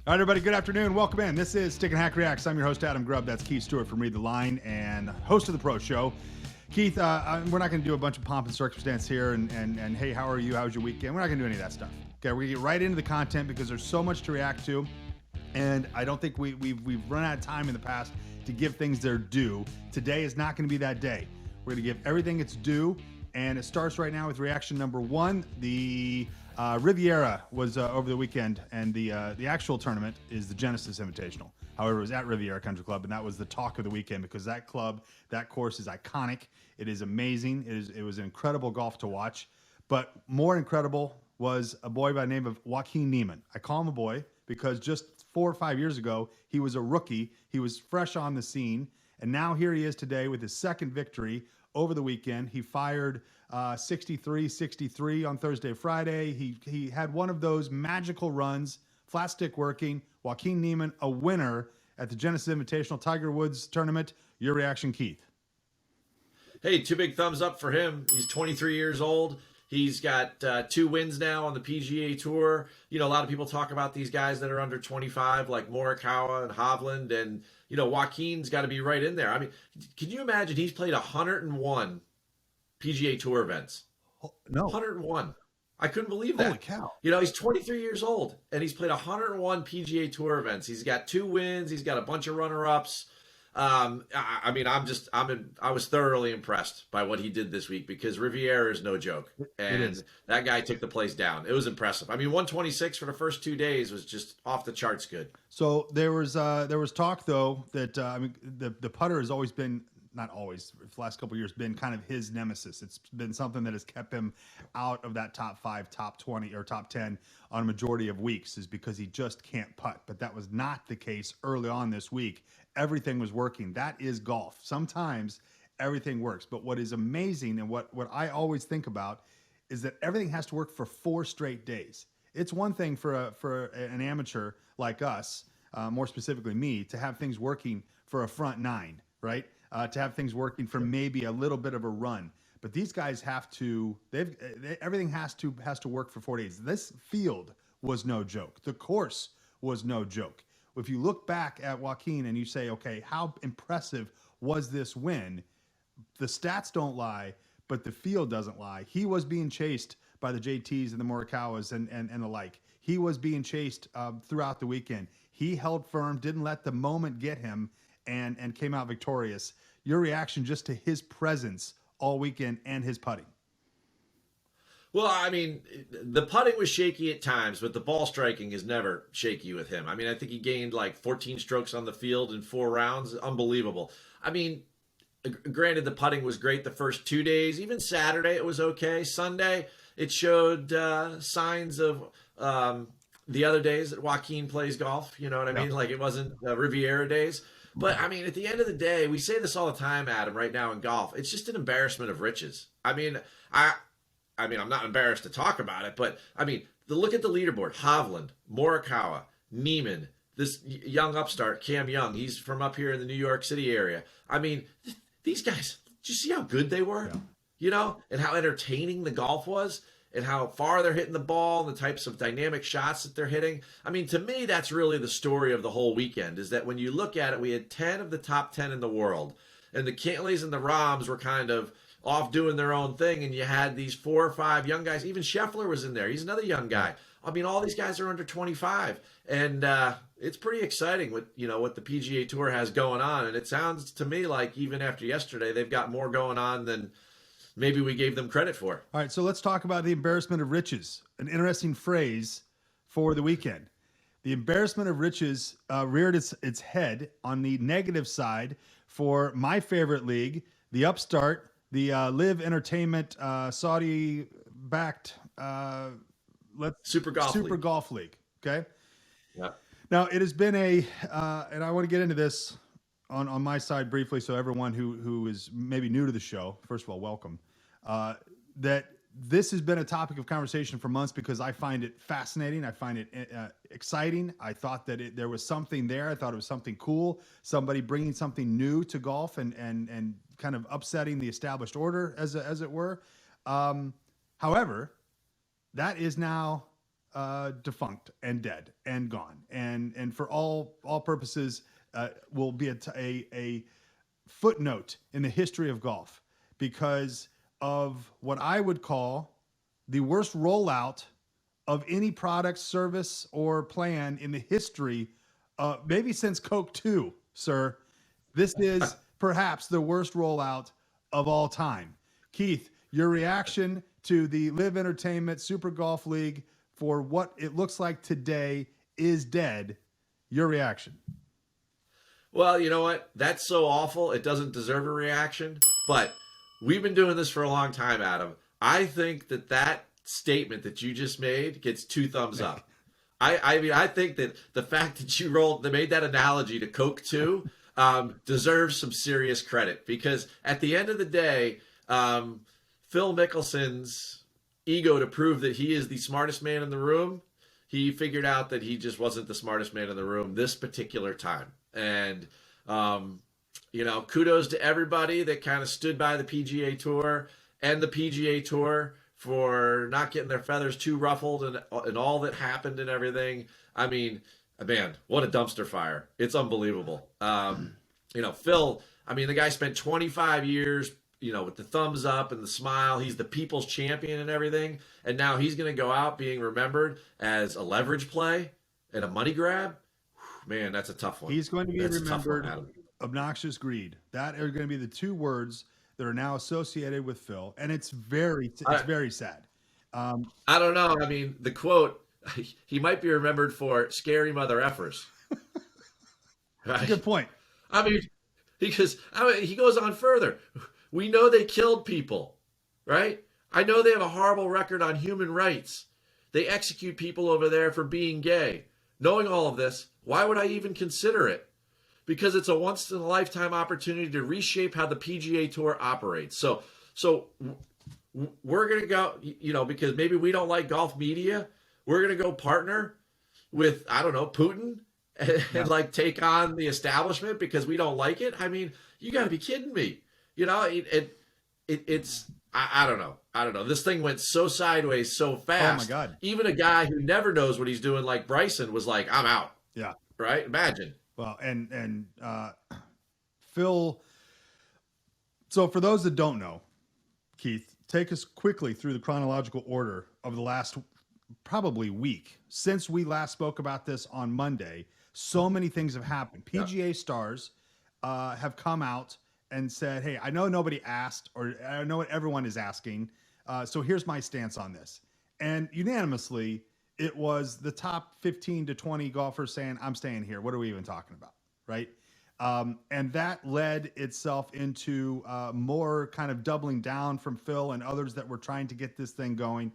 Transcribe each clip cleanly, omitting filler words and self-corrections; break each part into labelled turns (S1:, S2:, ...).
S1: All right, everybody, good afternoon. Welcome in. This is Stick and Hack Reacts. I'm your host, Adam Grubb. That's Keith Stewart from Read the Line and host of the Pro Show. Keith, we're not going to do a bunch of pomp and circumstance here and hey, how are you? How was your weekend? We're not going to do any of that stuff. Okay, we're going to get right into the content because there's so much to react to. And I don't think we've run out of time in the past to give things their due. Today is not going to be that day. We're going to give everything its due. And it starts right now with reaction number one. The Riviera was over the weekend, and the actual tournament is the Genesis Invitational. However, it was at Riviera Country Club, and that was the talk of the weekend because that club, that course is iconic. It is amazing. It was incredible golf to watch. But more incredible was a boy by the name of Joaquin Niemann. I call him a boy because just 4 or 5 years ago, he was a rookie. He was fresh on the scene, and now here he is today with his second victory over the weekend. He fired 63-63 on Thursday, Friday. He had one of those magical runs, flat stick working. Joaquin Niemann, a winner at the Genesis Invitational Tiger Woods tournament. Your reaction, Keith?
S2: Hey, 2 big thumbs up for him. He's 23 years old. He's got 2 wins now on the PGA Tour. You know, a lot of people talk about these guys that are under 25, like Morikawa and Hovland, and you know, Joaquin's got to be right in there. I mean, can you imagine he's played 101 PGA Tour events?
S1: No.
S2: 101. I couldn't believe that.
S1: Holy cow.
S2: You know, he's 23 years old, and he's played 101 PGA Tour events. He's got 2 wins. He's got a bunch of runner-ups. I mean, I was thoroughly impressed by what he did this week because Riviera is no joke. And that guy took the place down. It was impressive. I mean, 126 for the first 2 days was just off the charts good.
S1: So there was talk though that I mean the putter has always been, not always, for the last couple of years, been kind of his nemesis. It's been something that has kept him out of that top 5, top 20, or top 10 on a majority of weeks, is because he just can't putt. But that was not the case early on this week. Everything was working. That is golf. Sometimes everything works. But what is amazing, and what I always think about, is that everything has to work for 4 straight days. It's one thing for an amateur like us, more specifically me, to have things working for a front 9, right? To have things working for maybe a little bit of a run. But these guys have to, everything has to work for 4 days. This field was no joke. The course was no joke. If you look back at Joaquin and you say, okay, how impressive was this win? The stats don't lie, but the field doesn't lie. He was being chased by the JTs and the Morikawas and the like. He was being chased throughout the weekend. He held firm, didn't let the moment get him, and came out victorious. Your reaction just to his presence all weekend and his putting?
S2: Well, I mean, the putting was shaky at times, but the ball striking is never shaky with him. I mean, I think he gained like 14 strokes on the field in 4 rounds. Unbelievable. I mean, granted, the putting was great the first 2 days. Even Saturday, it was okay. Sunday, it showed signs of the other days that Joaquin plays golf. You know what I mean? Like, it wasn't Riviera days. But, I mean, at the end of the day, we say this all the time, Adam, right now in golf. It's just an embarrassment of riches. I mean, I'm not embarrassed to talk about it, but, I mean, look at the leaderboard. Hovland, Morikawa, Niemann, this young upstart, Cam Young. He's from up here in the New York City area. I mean, these guys, did you see how good they were? Yeah. You know, and how entertaining the golf was, and how far they're hitting the ball, and the types of dynamic shots that they're hitting. I mean, to me, that's really the story of the whole weekend, is that when you look at it, we had 10 of the top 10 in the world, and the Cantleys and the Rahms were kind of off doing their own thing, and you had these 4 or 5 young guys. Even Scheffler was in there. He's another young guy. I mean, all these guys are under 25, and it's pretty exciting what the PGA Tour has going on, and it sounds to me like even after yesterday, they've got more going on than maybe we gave them credit for.
S1: All right, so let's talk about the embarrassment of riches, an interesting phrase for the weekend. The embarrassment of riches reared its head on the negative side for my favorite league, the upstart, the Live Entertainment Saudi-backed
S2: Super
S1: Golf League. Okay.
S2: Yeah.
S1: Now it has been and I want to get into this on my side briefly, so everyone who is maybe new to the show, first of all, welcome. That this has been a topic of conversation for months because I find it fascinating. I find it exciting. I thought that there was something there. I thought it was something cool. Somebody bringing something new to golf and kind of upsetting the established order, as it were. However, that is now defunct and dead and gone, and for all purposes will be a footnote in the history of golf because of what I would call the worst rollout of any product, service, or plan in the history, maybe since Coke 2, sir. This is perhaps the worst rollout of all time. Keith, your reaction to the Live Entertainment Super Golf League for what it looks like today is dead. Your reaction.
S2: Well, you know what? That's so awful. It doesn't deserve a reaction. But we've been doing this for a long time, Adam. I think that statement that you just made gets 2 thumbs up. I mean, I think that the fact that you made that analogy to Coke 2 deserves some serious credit because at the end of the day, Phil Mickelson's ego to prove that he is the smartest man in the room, he figured out that he just wasn't the smartest man in the room this particular time. And, kudos to everybody that kind of stood by the PGA Tour and the PGA Tour for not getting their feathers too ruffled and all that happened and everything. I mean, man, what a dumpster fire. It's unbelievable. Phil, I mean, the guy spent 25 years, with the thumbs up and the smile. He's the people's champion and everything. And now he's going to go out being remembered as a leverage play and a money grab. Man, that's a tough one.
S1: He's going to be remembered obnoxious greed. That are going to be the 2 words that are now associated with Phil. And it's very sad.
S2: I don't know. I mean, the quote, he might be remembered for scary mother effers.
S1: Right? Good point.
S2: I mean, he goes on further. We know they killed people, right? I know they have a horrible record on human rights. They execute people over there for being gay. Knowing all of this, why would I even consider it? Because it's a once-in-a-lifetime opportunity to reshape how the PGA Tour operates. So we're going to go, because maybe we don't like golf media, we're going to go partner with, I don't know, Putin and take on the establishment because we don't like it. I mean, you got to be kidding me. It's I don't know. I don't know. This thing went so sideways so fast.
S1: Oh my God.
S2: Even a guy who never knows what he's doing, like Bryson, was like, I'm out.
S1: Yeah.
S2: Right? Imagine.
S1: Well, and Phil. So for those that don't know, Keith, take us quickly through the chronological order of the last probably week. Since we last spoke about this on Monday, so many things have happened. PGA stars have come out and said, hey, I know nobody asked, or I know what everyone is asking. So here's my stance on this. And unanimously, it was the top 15 to 20 golfers saying, I'm staying here. What are we even talking about? Right. And that led itself into more kind of doubling down from Phil and others that were trying to get this thing going.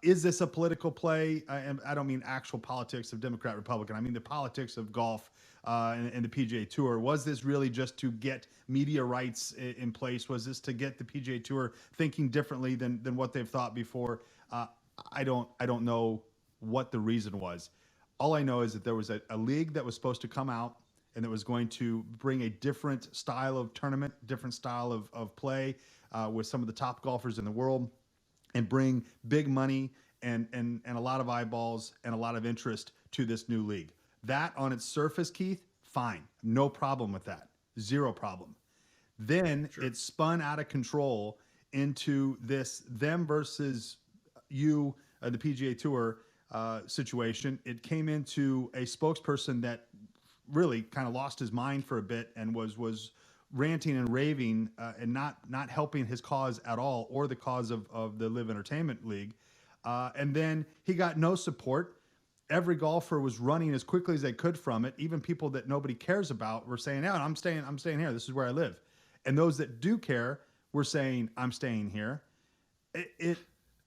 S1: Is this a political play? And I don't mean actual politics of Democrat, Republican. I mean the politics of golf and the PGA Tour. Was this really just to get media rights in place? Was this to get the PGA Tour thinking differently than what they've thought before? I don't know what the reason was. All I know is that there was a league that was supposed to come out and that was going to bring a different style of tournament, different style of play with some of the top golfers in the world, and bring big money and a lot of eyeballs and a lot of interest to this new league. That on its surface, Keith, fine. No problem with that. Zero problem. Then it spun out of control into this them versus you, the PGA Tour situation. It came into a spokesperson that really kind of lost his mind for a bit and was ranting and raving and not helping his cause at all, or the cause of the Live Entertainment League. And then he got no support. Every golfer was running as quickly as they could from it. Even people that nobody cares about were saying, "Yeah, I'm staying here. This is where I live." And those that do care were saying, "I'm staying here." It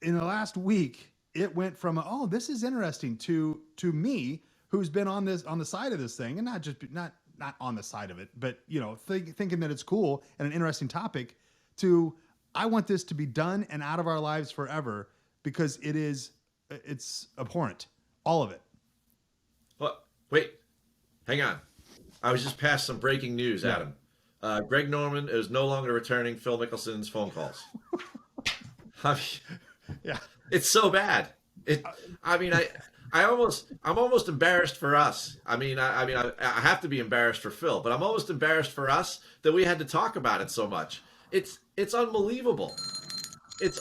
S1: in the last week, it went from this is interesting to me, who's been on the side of this thing, and not on the side of it, but thinking that it's cool and an interesting topic, to I want this to be done and out of our lives forever because it's abhorrent. All of it.
S2: Well, wait, hang on. I was just past some breaking news, Adam. Greg Norman is no longer returning Phil Mickelson's phone calls. I mean, it's so bad. It. I mean, I'm almost embarrassed for us. I have to be embarrassed for Phil, but I'm almost embarrassed for us that we had to talk about it so much. It's unbelievable. It's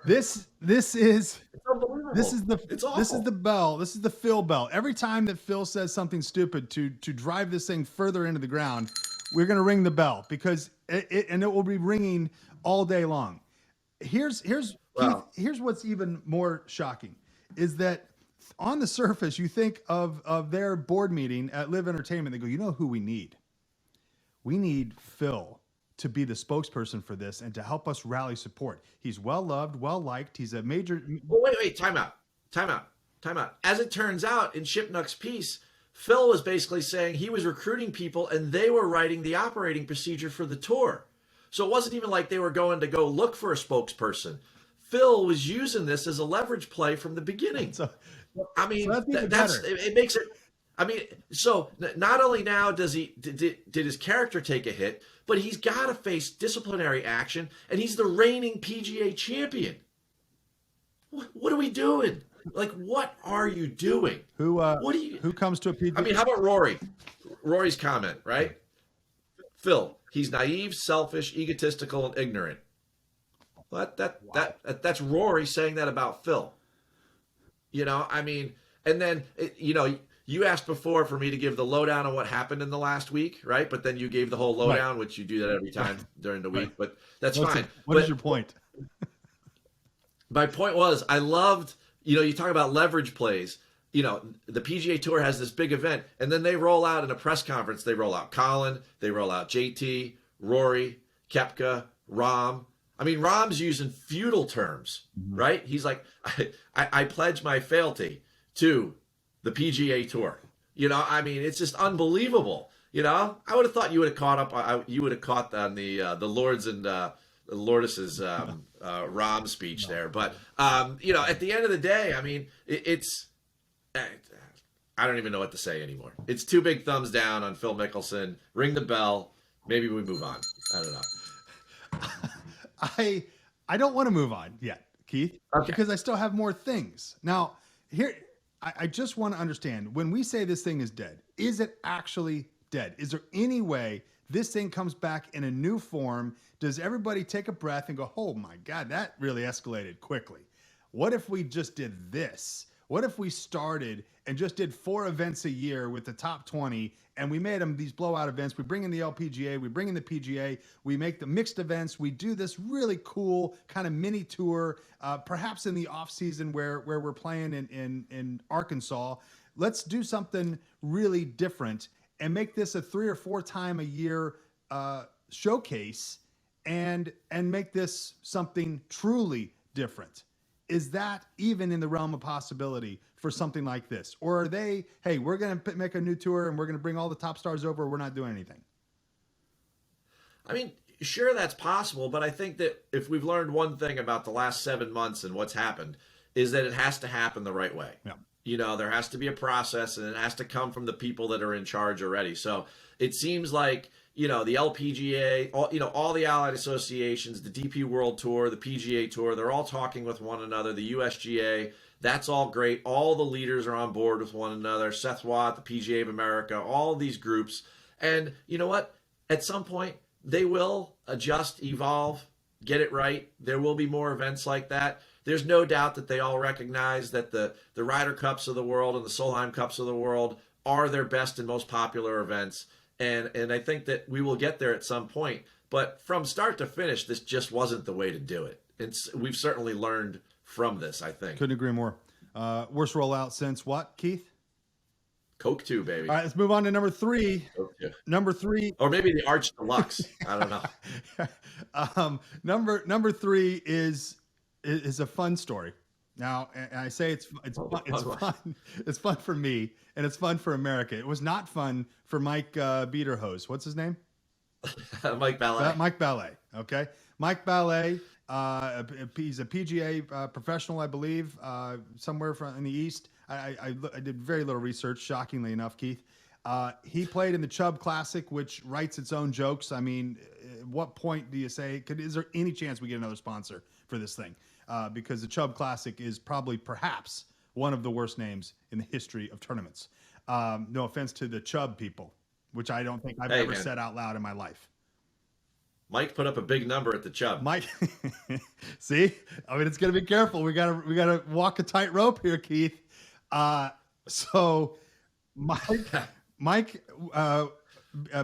S1: This is
S2: it's unbelievable. It's
S1: this is
S2: awful.
S1: the bell. This is the Phil bell. Every time that Phil says something stupid to drive this thing further into the ground, we're going to ring the bell because it will be ringing all day long. Here's Keith.
S2: Well,
S1: Here's what's even more shocking is that on the surface you think of their board meeting at Live Entertainment. They go, you know who we need? We need Phil to be the spokesperson for this and to help us rally support. He's well loved, well liked. He's a major.
S2: well, wait, time out, time out, time out. As it turns out, in Shipnuck's piece, Phil was basically saying he was recruiting people and they were writing the operating procedure for the tour. So it wasn't even like they were going to go look for a spokesperson. Phil was using this as a leverage play from the beginning.
S1: So,
S2: I mean,
S1: so that's
S2: that's
S1: better.
S2: it makes it. I mean, so not only now does did his character take a hit, but he's got to face disciplinary action, and he's the reigning PGA champion. What are we doing? Like, what are you doing? What do you?
S1: Who comes to a PGA?
S2: I mean, how about Rory? Rory's comment, right? Phil, he's naive, selfish, egotistical, and ignorant. That's Rory saying that about Phil. I mean, and then you asked before for me to give the lowdown on what happened in the last week, right? But then you gave the whole lowdown, right, which you do that every time during the week. Right. But that's fine.
S1: What is your point?
S2: My point was, I loved, you talk about leverage plays. The PGA Tour has this big event, and then they roll out in a press conference. They roll out Colin, they roll out JT, Rory, Koepka, Rahm. I mean, Rahm's using feudal terms, right? He's like, I pledge my fealty to the PGA Tour. I mean, it's just unbelievable. I would have thought you would have caught up. You would have caught on the Lords and Lourdes's Rahm speech there. But at the end of the day, I mean, it's I don't even know what to say anymore. It's two big thumbs down on Phil Mickelson. Ring the bell. Maybe we move on. I don't know.
S1: I don't want to move on yet, Keith,
S2: okay,
S1: because I still have more things. Now, here, I just want to understand, when we say this thing is dead, is it actually dead? Is there any way this thing comes back in a new form? Does everybody take a breath and go, oh my God, that really escalated quickly? What if we just did this? What if we started and just did 4 events a year with the top 20 and we made them these blowout events? We bring in the LPGA, we bring in the PGA, we make the mixed events. We do this really cool kind of mini tour, perhaps in the off season where we're playing in Arkansas. Let's do something really different and make this a 3 or 4 time a year showcase and make this something truly different. Is that even in the realm of possibility for something like this? Or are they, hey, we're going to make a new tour and we're going to bring all the top stars over. We're not doing anything.
S2: I mean, sure, that's possible. But I think that if we've learned one thing about the last 7 months and what's happened is that it has to happen the right way. Yeah. There has to be a process and it has to come from the people that are in charge already. So it seems like, the LPGA, all the allied associations, the DP World Tour, the PGA Tour, they're all talking with one another. The USGA, that's all great. All the leaders are on board with one another. Seth Watt, the PGA of America, all these groups. And you know what? At some point, they will adjust, evolve, get it right. There will be more events like that. There's no doubt that they all recognize that the Ryder Cups of the world and the Solheim Cups of the world are their best and most popular events. And I think that we will get there at some point. But from start to finish, this just wasn't the way to do it. We've certainly learned from this, I think.
S1: Couldn't agree more. Worst rollout since what, Keith?
S2: Coke 2, baby.
S1: All right, let's move on to number 3.
S2: Coke 2.
S1: Number 3.
S2: Or maybe the Arch Deluxe. I don't
S1: know. Number 3 is a fun story. Now, and I say it's fun. It's fun for me, and it's fun for America. It was not fun for Mike Beaterhose. What's his name?
S2: Mike Balliet.
S1: Mike Balliet. Okay, Mike Balliet. He's a PGA professional, I believe, somewhere in the East. I did very little research, shockingly enough, Keith. He played in the Chubb Classic, which writes its own jokes. I mean, at what point do you say, is there any chance we get another sponsor for this thing? Because the Chubb Classic is probably, perhaps, one of the worst names in the history of tournaments. No offense to the Chubb people, which I don't think I've ever said out loud in my life.
S2: Mike put up a big number at the Chubb.
S1: Mike, see, I mean, it's gonna be careful. We gotta walk a tightrope here, Keith. So, Mike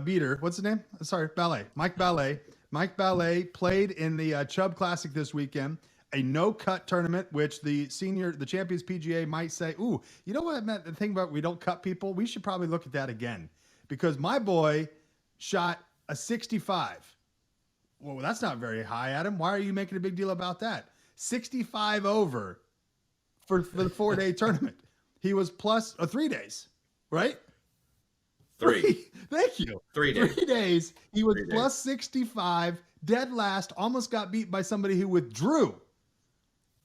S1: Beater, what's his name? Sorry, Ballet. Mike Ballet. Mike Ballet played in the Chubb Classic this weekend, a no-cut tournament, which the Champions PGA might say, ooh, you know what, Matt, the thing about we don't cut people, we should probably look at that again. Because my boy shot a 65. Well, that's not very high, Adam. Why are you making a big deal about that? 65 over for the 4-day tournament. He was plus 3 days, right?
S2: Three.
S1: Thank you.
S2: 3 days.
S1: 3 days. He was
S2: 3 days.
S1: plus 65, dead last, almost got beat by somebody who withdrew.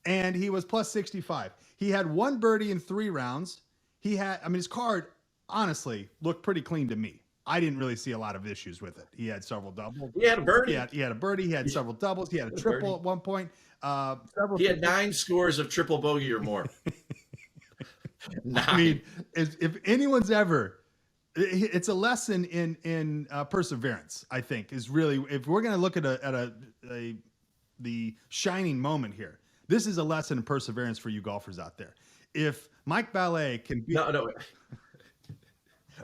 S1: And he was plus 65. He had 1 birdie in 3 rounds. His card, honestly, looked pretty clean to me. I didn't really see a lot of issues with it. He had several doubles.
S2: He had a birdie.
S1: He had a birdie. He had several doubles. He had a triple at one point.
S2: He had 9 scores of triple bogey or more. 9.
S1: I mean, if anyone's ever, it's a lesson in perseverance. I think is really, if we're going to look at the shining moment here, this is a lesson in perseverance for you golfers out there. If Mike Ballet can be,
S2: no.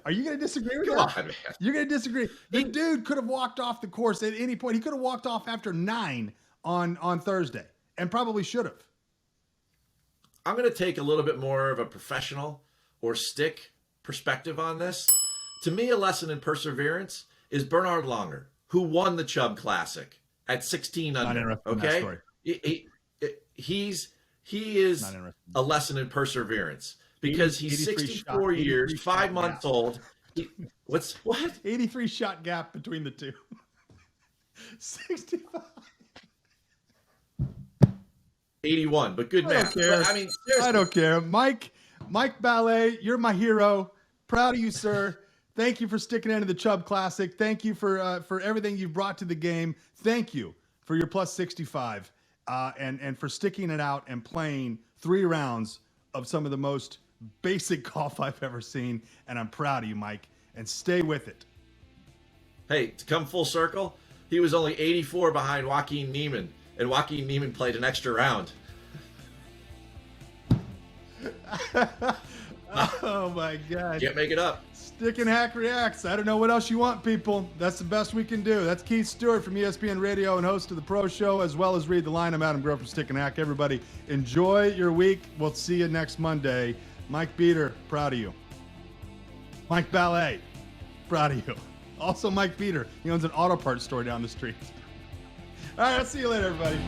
S1: Are you going to disagree with
S2: Come
S1: that?
S2: on, man.
S1: You're going to disagree. The dude could have walked off the course at any point. He could have walked off after 9 on Thursday, and probably should have.
S2: I'm going to take a little bit more of a professional or stick perspective on this. To me, a lesson in perseverance is Bernhard Langer, who won the Chubb Classic at 16 under. Okay, he is a lesson in perseverance because he's 64 years, 5 months old. What?
S1: 83 shot gap between the two. 65.
S2: 81, but good math. I mean, seriously.
S1: I don't care. Mike Ballet, you're my hero. Proud of you, sir. Thank you for sticking into the Chubb Classic. Thank you for everything you've brought to the game. Thank you for your plus 65 and for sticking it out and playing 3 rounds of some of the most basic golf I've ever seen. And I'm proud of you, Mike. And stay with it.
S2: Hey, to come full circle, he was only 84 behind Joaquin Niemann, and Joaquin Niemann played an extra round.
S1: Oh, my God.
S2: Can't make it up.
S1: Stick and Hack Reacts. I don't know what else you want, people. That's the best we can do. That's Keith Stewart from ESPN Radio and host of The Pro Show, as well as Read the Line. I'm Adam Grove from Stick and Hack. Everybody, enjoy your week. We'll see you next Monday. Mike Beater, proud of you. Mike Ballet, proud of you. Also, Mike Beater. He owns an auto parts store down the street. All right, I'll see you later, everybody.